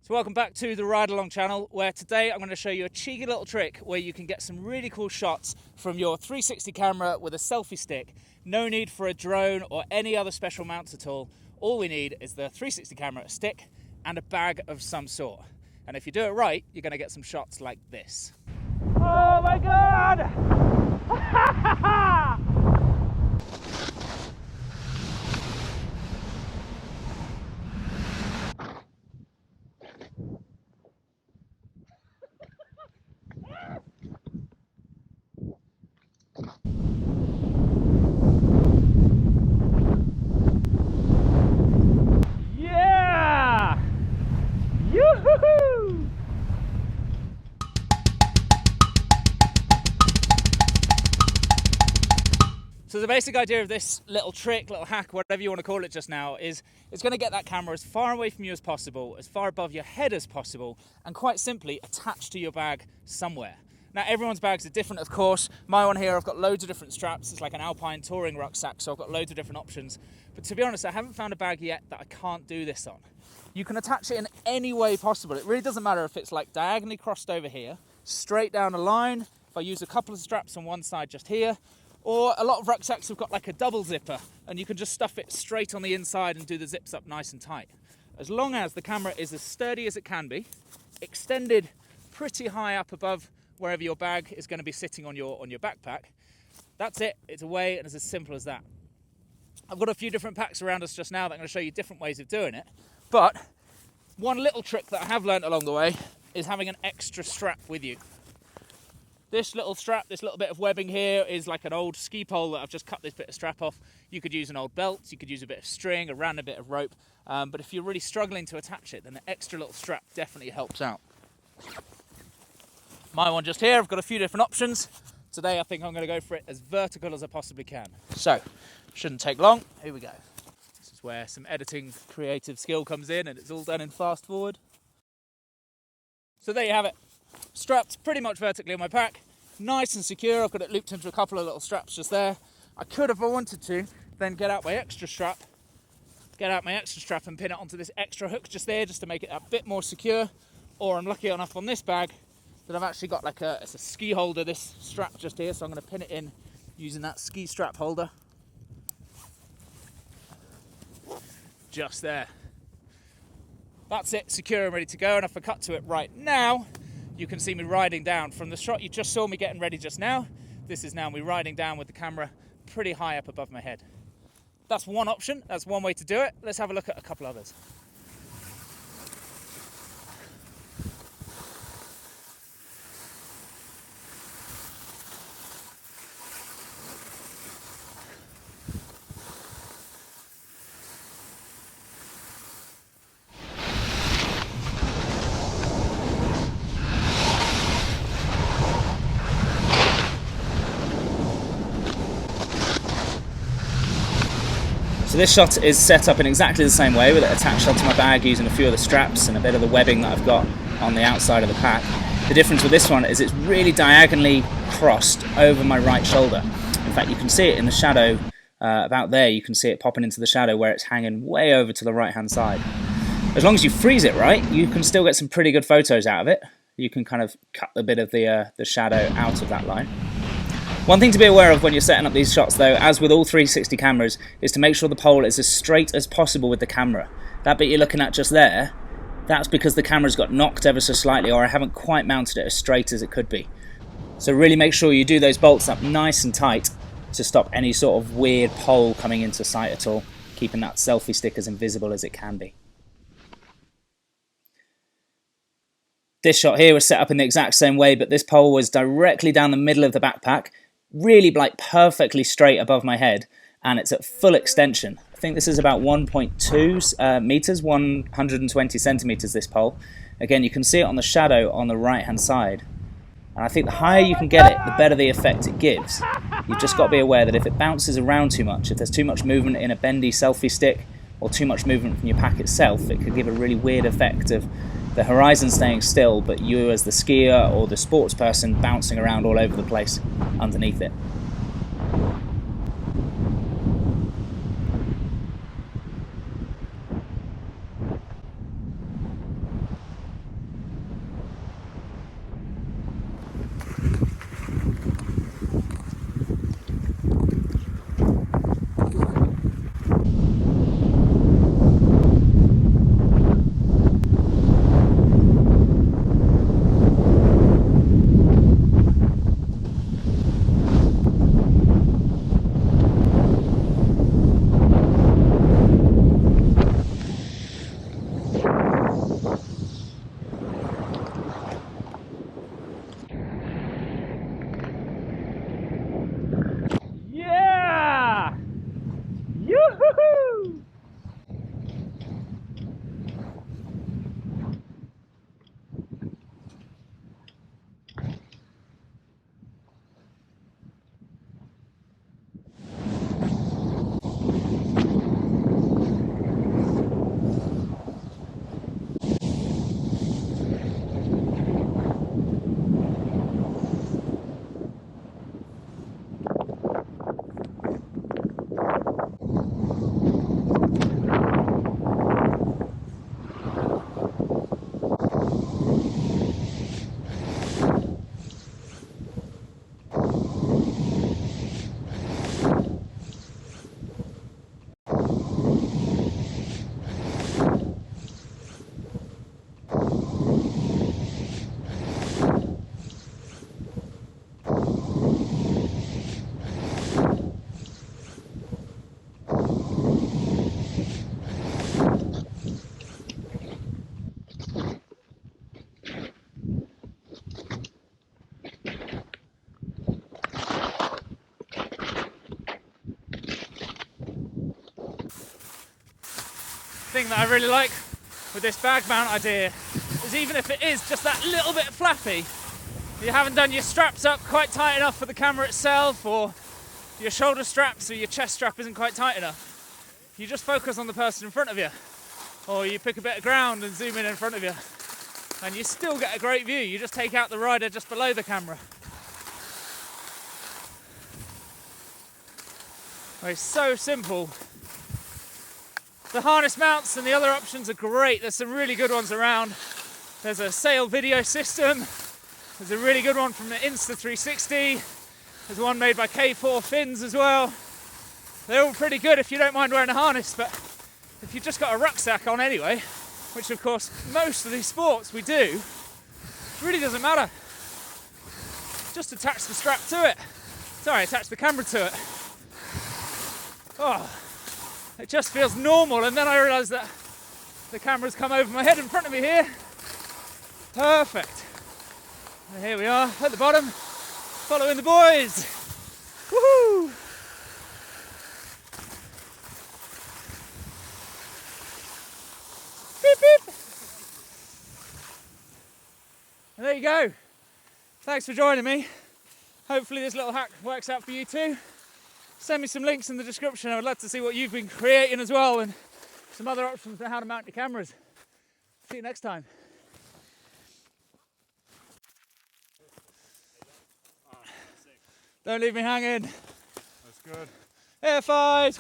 So welcome back to the Ride Along channel, where today I'm going to show you a cheeky little trick where you can get some really cool shots from your 360 camera with a selfie stick. No need for a drone or any other special mounts at all. All we need is the 360 camera, a stick, and a bag of some sort. And if you do it right, you're going to get some shots like this. Oh my god! Yeah! Yoo-hoo-hoo! So the basic idea of this little trick, little hack, whatever you want to call it just now, is it's going to get that camera as far away from you as possible, as far above your head as possible, and quite simply attached to your bag somewhere. Now everyone's bags are different, of course. My one here, I've got loads of different straps. It's like an alpine touring rucksack, so I've got loads of different options. But to be honest, I haven't found a bag yet that I can't do this on. You can attach it in any way possible. It really doesn't matter if it's like diagonally crossed over here, straight down a line, if I use a couple of straps on one side just here, or a lot of rucksacks have got like a double zipper and you can just stuff it straight on the inside and do the zips up nice and tight. As long as the camera is as sturdy as it can be, extended pretty high up above wherever your bag is going to be sitting on your backpack, that's it, it's away, and it's as simple as that. I've got a few different packs around us just now that I'm going to show you different ways of doing it, but one little trick that I have learnt along the way is having an extra strap with you. This little strap, this little bit of webbing here is like an old ski pole that I've just cut this bit of strap off. You could use an old belt, you could use a bit of string, a random bit of rope, but if you're really struggling to attach it, then the extra little strap definitely helps out. My one just here, I've got a few different options. Today I think I'm going to go for it as vertical as I possibly can. So, shouldn't take long, here we go. This is where some editing creative skill comes in, and it's all done in fast forward. So there you have it. Strapped pretty much vertically on my pack, nice and secure. I've got it looped into a couple of little straps just there. I could, if I wanted to, then get out my extra strap and pin it onto this extra hook just there, just to make it a bit more secure. Or I'm lucky enough on this bag that I've actually got like it's a ski holder, this strap just here, so I'm going to pin it in using that ski strap holder. Just there. That's it, secure and ready to go. And if I cut to it right now, you can see me riding down. From the shot you just saw me getting ready just now, this is now me riding down with the camera pretty high up above my head. That's one option, that's one way to do it. Let's have a look at a couple others. So this shot is set up in exactly the same way, with it attached onto my bag using a few of the straps and a bit of the webbing that I've got on the outside of the pack. The difference with this one is it's really diagonally crossed over my right shoulder. In fact, you can see it in the shadow about there. You can see it popping into the shadow where it's hanging way over to the right hand side. As long as you freeze it right, you can still get some pretty good photos out of it. You can kind of cut a bit of the shadow out of that line. One thing to be aware of when you're setting up these shots though, as with all 360 cameras, is to make sure the pole is as straight as possible with the camera. That bit you're looking at just there, that's because the camera's got knocked ever so slightly, or I haven't quite mounted it as straight as it could be. So really make sure you do those bolts up nice and tight to stop any sort of weird pole coming into sight at all, keeping that selfie stick as invisible as it can be. This shot here was set up in the exact same way, but this pole was directly down the middle of the backpack, really like perfectly straight above my head, and it's at full extension. I think this is about 1.2 meters, 120 centimeters, this pole. Again, you can see it on the shadow on the right hand side, and I think the higher you can get it, the better the effect it gives. You've just got to be aware that if it bounces around too much, if there's too much movement in a bendy selfie stick or too much movement from your pack itself, it could give a really weird effect of the horizon staying still, but you as the skier or the sports person bouncing around all over the place underneath it. thing that I really like with this bag mount idea is even if it is just that little bit flappy, you haven't done your straps up quite tight enough for the camera itself, or your shoulder straps or your chest strap isn't quite tight enough, you just focus on the person in front of you, or you pick a bit of ground and zoom in front of you, and you still get a great view. You just take out the rider just below the camera. It's so simple. The harness mounts and the other options are great. There's some really good ones around. There's a sail video system. There's a really good one from the Insta360. There's one made by K4 Fins as well. They're all pretty good if you don't mind wearing a harness, but if you've just got a rucksack on anyway, which of course most of these sports we do, it really doesn't matter. Just attach the strap to it. Sorry, attach the camera to it. Oh, it just feels normal, and then I realise that the camera's come over my head in front of me here. Perfect. And here we are at the bottom, following the boys. Woohoo! Beep beep. And there you go. Thanks for joining me. Hopefully this little hack works out for you too. Send me some links in the description. I would love to see what you've been creating as well, and some other options for how to mount your cameras. See you next time. Don't leave me hanging. That's good. Air fight.